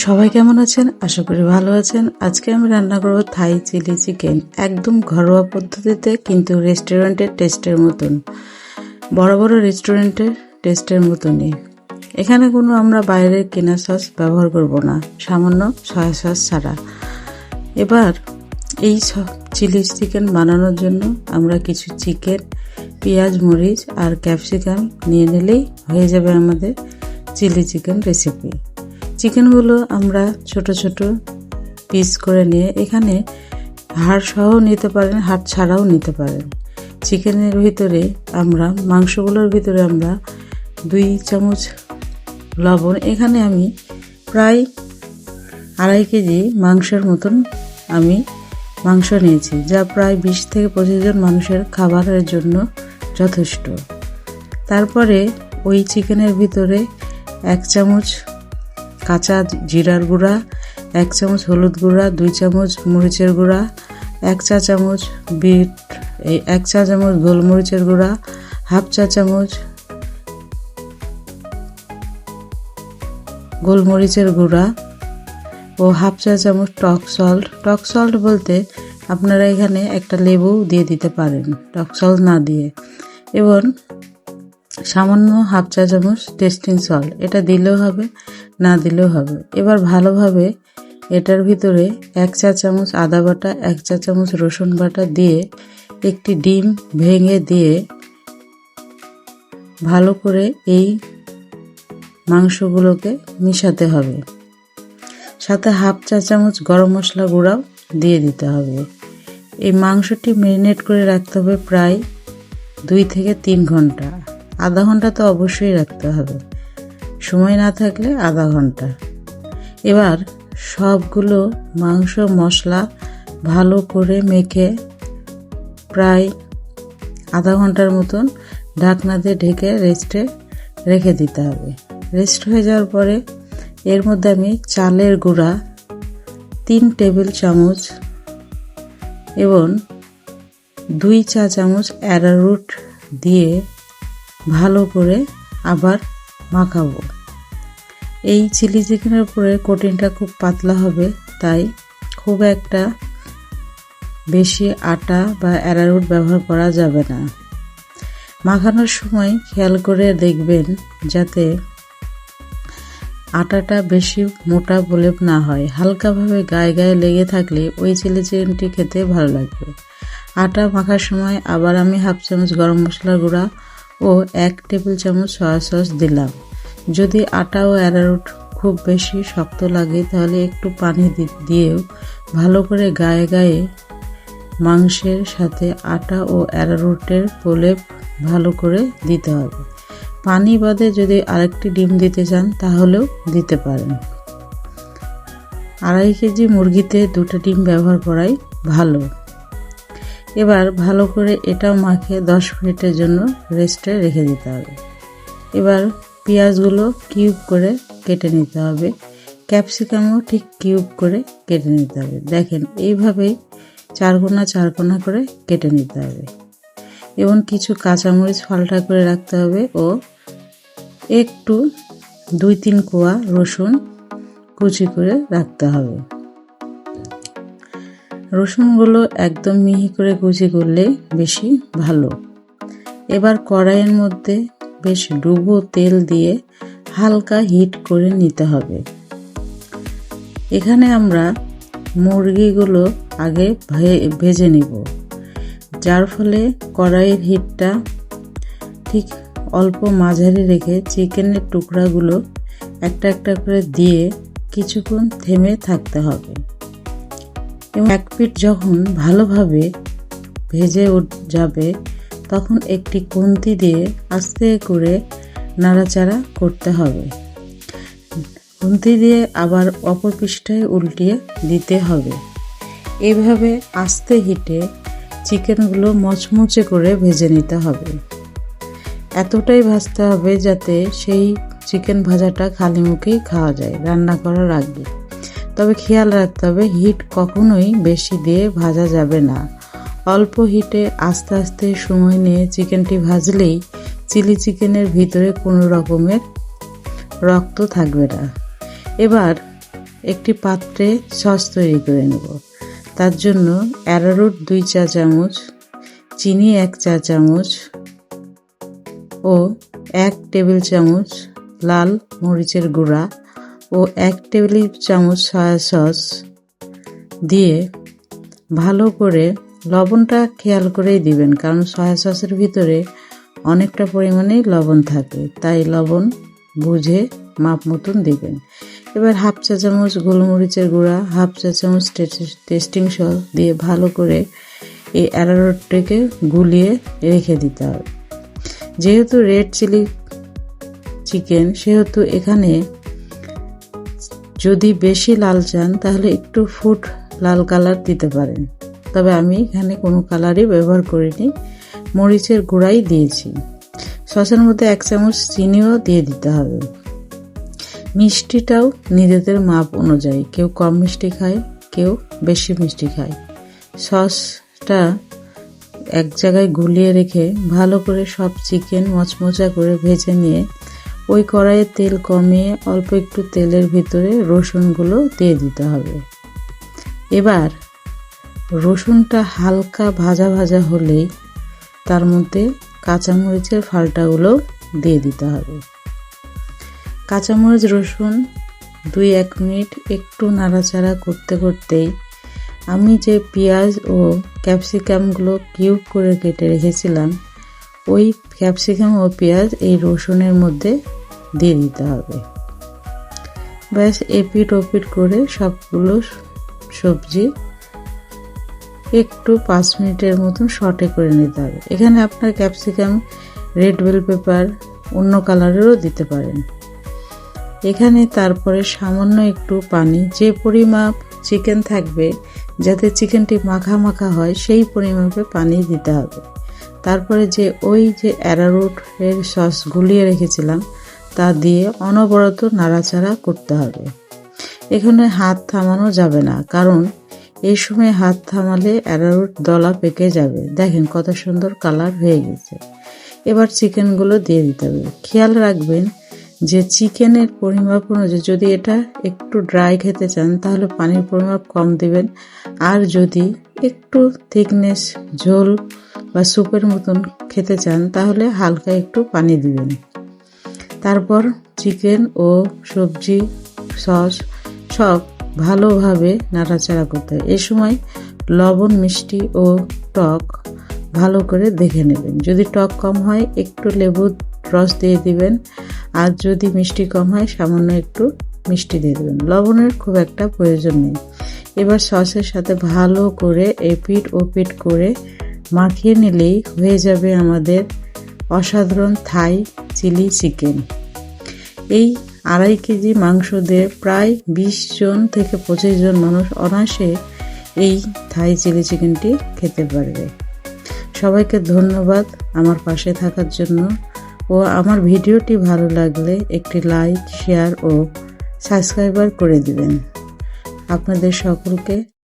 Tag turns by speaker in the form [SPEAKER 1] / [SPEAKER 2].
[SPEAKER 1] সবাই কেমন আছেন? আশা করি ভালো আছেন। আজকে আমি রান্না করব থাই চিলি চিকেন, একদম ঘরোয়া পদ্ধতিতে, কিন্তু রেস্টুরেন্টের টেস্টের মতন, বড় বড় রেস্টুরেন্টের টেস্টের মতনই। এখানে কোনো আমরা বাইরের কেনা সস ব্যবহার করব না, সামান্য সয়া সস ছাড়া। এবার এই চিলি চিকেন বানানোর জন্য আমরা কিছু চিকেন, পেঁয়াজ, মরিচ আর ক্যাপসিকাম নিয়ে নিলেই হয়ে যাবে আমাদের চিলি চিকেন রেসিপি। চিকেনগুলো আমরা ছোট ছোট পিস করে নিয়ে, এখানে হাড় সহ নিতে পারেন, হাড় ছাড়াও নিতে পারেন। চিকেনের ভিতরে মাংসগুলোর ভিতরে আমরা 2 চামচ লবণ, এখানে আমি প্রায় 2.5 কেজি মাংসের মতন আমি মাংস নিয়েছি, যা প্রায় 20 থেকে 25 জন মানুষের খাবারের জন্য যথেষ্ট। তারপরে ওই চিকেনের ভিতরে 1 চামচ কাঁচা জিরার গুঁড়া, 1 চামচ হলুদ গুঁড়া, 2 চামচ মরিচের গুঁড়া, 1 চা চামচ 1 চা চামচ গোলমরিচের গুঁড়া, 1/2 চা চামচ গোলমরিচের গুঁড়া ও 1/2 চা চামচ টক সল্ট বলতে আপনারা এখানে একটা লেবু দিয়ে দিতে পারেন টক সল্ট না দিয়ে, এবং সামান্য 1/2 চা চামচ টেস্টিং সল্ট, এটা দিলেও হবে, না দিলেও হবে। এবার ভালোভাবে এটার ভিতরে 1 চা চামচ আদা বাটা, 1 চা চামচ রসুন বাটা দিয়ে, একটি ডিম ভেঙে দিয়ে ভালো করে এই মাংসগুলোকে মিশাতে হবে। সাথে 1/2 চা চামচ গরম মশলা গুঁড়াও দিয়ে দিতে হবে। এই মাংসটি ম্যারিনেট করে রাখতে হবে প্রায় 2 থেকে 3 ঘন্টা। আধা ঘন্টা তো অবশ্যই রাখতে হবে, সময় না থাকলে আধা ঘন্টা। এবার সবগুলো মাংস মশলা ভালো করে মেখে প্রায় আধা ঘন্টার মতন ঢাকনা দিয়ে ঢেকে রেস্টে রেখে দিতে হবে। রেস্ট হয়ে যাওয়ার পরে এর মধ্যে আমি চালের গুঁড়া 3 টেবিল চামচ এবং 2 চা চামচ অ্যারারুট দিয়ে ভালো করে আবার মাখাবো। এই চিলি চিকেনের উপরে কোটিংটা খুব পাতলা হবে, তাই খুব একটা বেশি আটা বা অ্যারারুট ব্যবহার করা যাবে না। মাখানোর সময় খেয়াল করে দেখবেন যাতে আটাটা বেশি মোটা প্রলেপ না হয়, হালকাভাবে গায়ে গায়ে লেগে থাকলে ওই চিলি চিকেনটি খেতে ভালো লাগবে। আটা মাখার সময় আবার আমি 1/2 চামচ গরম মশলার গুঁড়া ও 1 টেবিল চামচ সয়া সস দিলাম। যদি আটা ও অ্যারারুট খুব বেশি শক্ত লাগে তাহলে একটু পানি দিয়েও ভালো করে গায়ে গায়ে মাংসের সাথে আটা ও অ্যারারুটের প্রলেপ ভালো করে দিতে হবে। পানি বাদে যদি আরেকটি ডিম দিতে চান তাহলেও দিতে পারেন। 2.5 কেজি মুরগিতে 2টা ডিম ব্যবহার করাই ভালো। এবার ভালো করে এটাও মাখিয়ে 10 মিনিটের জন্য রেস্টে রেখে দিতে হবে। এবার পেঁয়াজগুলো কিউব করে কেটে নিতে হবে, ক্যাপসিকামও ঠিক কিউব করে কেটে নিতে হবে। দেখেন এইভাবেই 4 কোনা করে কেটে নিতে হবে, এবং কিছু কাঁচামরিচ ফালটা করে রাখতে হবে ও একটু 2-3 কোয়া রসুন কুচি করে রাখতে হবে। রসুনগুলো একদম মিহি করে কুচি করলে বেশি ভালো। এবার কড়াইয়ের মধ্যে বেশ ডুবো তেল দিয়ে হালকা হিট করে নিতে হবে। এখানে আমরা মুরগিগুলো আগে ভেজে নিব, যার ফলে কড়াইয়ের হিটটা ঠিক অল্প মাঝারি রেখে চিকেনের টুকরাগুলো একটা একটা করে দিয়ে কিছুক্ষণ থেমে থাকতে হবে। এবং এক পিঠ যখন ভালোভাবে ভেজে যাবে তখন একটি খুন্তি দিয়ে আস্তে করে নাড়াচাড়া করতে হবে। খুন্তি দিয়ে আবার অপর পিঠটায় উল্টিয়ে দিতে হবে। এইভাবে আস্তে হিটে চিকেনগুলো মচমচে করে ভেজে নিতে হবে। এতটাই ভাজতে হবে যাতে সেই চিকেন ভাজাটা খালি মুখেই খাওয়া যায় রান্না করার আগে। তবে খেয়াল রাখতে হবে হিট কখনোই বেশি দিয়ে ভাজা যাবে না। অল্প হিটে আস্তে আস্তে সময় নিয়ে চিকেনটি ভাজলেই চিলি চিকেনের ভিতরে কোনো রকমের রক্ত থাকবে না। এবার একটি পাত্রে সস তৈরি করে নেব। তার জন্য অ্যারারুট 2 চা চামচ, চিনি 1 চা চামচ ও 1 টেবিল চামচ লাল মরিচের গুঁড়া ও 1 টেবিল চামচ সয়া সস দিয়ে ভালো করে, লবণটা খেয়াল করেই দিবেন, কারণ সয়া সসের ভিতরে অনেকটা পরিমাণেই লবণ থাকে, তাই লবণ বুঝে মাপ মতন দিবেন। এবার 1/2 চা চামচ গোলমরিচের গুঁড়া, 1/2 চা চামচ টেস্টিং সল্ট দিয়ে ভালো করে এই অ্যারারুটটাকে গুলিয়ে রেখে দিতে হবে। যেহেতু রেড চিলি চিকেন, সেহেতু এখানে যদি বেশি লাল চান তাহলে একটু ফুড লাল কালার দিতে পারেন, তবে আমি এখানে কোনো কালারই ব্যবহার করিনি, মরিচের গুঁড়াই দিয়েছি। সসের মধ্যে 1 চামচ চিনিও দিয়ে দিতে হবে। মিষ্টিটাও নিজেদের মাপ অনুযায়ী, কেউ কম মিষ্টি খায়, কেউ বেশি মিষ্টি খায়। সসটা এক জায়গায় গুলিয়ে রেখে ভালো করে সব চিকেন মচমচা করে ভেজে নিয়ে ওই কড়াইয়ে তেল কমিয়ে অল্প একটু তেলের ভিতরে রসুনগুলো দিয়ে দিতে হবে। এবার রসুনটা হালকা ভাজা ভাজা হলেই তার মধ্যে কাঁচামরিচের ফালটাগুলো দিয়ে দিতে হবে। কাঁচামরিচ রসুন 2-1 মিনিট একটু নাড়াচাড়া করতে করতেই আমি যে পেঁয়াজ ও ক্যাপসিকামগুলো কিউব করে কেটে রেখেছিলাম, ওই ক্যাপসিকাম ও পেঁয়াজ এই রসুনের মধ্যে দিয়ে দিতে হবে। ব্যাস এপিট ওপিট করে সবগুলো সবজি একটু 5 মিনিটের মতন সটে করে নিতে হবে। এখানে আপনার ক্যাপসিকাম রেড বেল পেপার অন্য কালারেরও দিতে পারেন। এখানে তারপরে সামান্য একটু পানি, যে পরিমাপ চিকেন থাকবে যাতে চিকেনটি মাখা মাখা হয় সেই পরিমাপে পানি দিতে হবে। তারপরে ওই যে অ্যারারুট এর সস গুলিয়ে রেখেছিলাম তা দিয়ে অনবরত নাড়াচাড়া করতে হবে। এখানে হাত থামানো যাবে না, কারণ এই সময় হাত থামালে অ্যারারুট দলা পেকে যাবে। দেখেন কত সুন্দর কালার হয়ে গেছে। এবার চিকেনগুলো দিয়ে দিতে হবে। খেয়াল রাখবেন যে চিকেনের পরিমাপ অনুযায়ী, যদি এটা একটু ড্রাই খেতে চান তাহলে পানির পরিমাপ কম দিবেন, আর যদি একটু থিকনেস ঝোল বা স্যুপের মতন খেতে চান তাহলে হালকা একটু পানি দিবেন। তারপর চিকেন ও সবজি সস সব ভালোভাবে নাড়াচাড়া করতে হবে। এ সময় লবণ, মিষ্টি ও টক ভালো করে দেখে নেবেন। যদি টক কম হয় একটু লেবুর রস দিয়ে দিবেন, আর যদি মিষ্টি কম হয় সামান্য একটু মিষ্টি দিয়ে দেবেন। লবণের খুব একটা প্রয়োজন নেই। এবার সসের সাথে ভালো করে এপিট ওপিট করে মাখিয়ে নিলেই হয়ে যাবে আমাদের অসাধারণ থাই চিলি চিকেন। এই 2.5 কেজি মাংস দিয়ে প্রায় 20 জন থেকে 25 জন মানুষ অনায়াসে এই থাই চিলি চিকেনটি খেতে পারবে। সবাইকে ধন্যবাদ আমার পাশে থাকার জন্য, ও আমার ভিডিওটি ভালো লাগলে একটি লাইক, শেয়ার ও সাবস্ক্রাইব করে দিবেন। আপনাদের সকলকে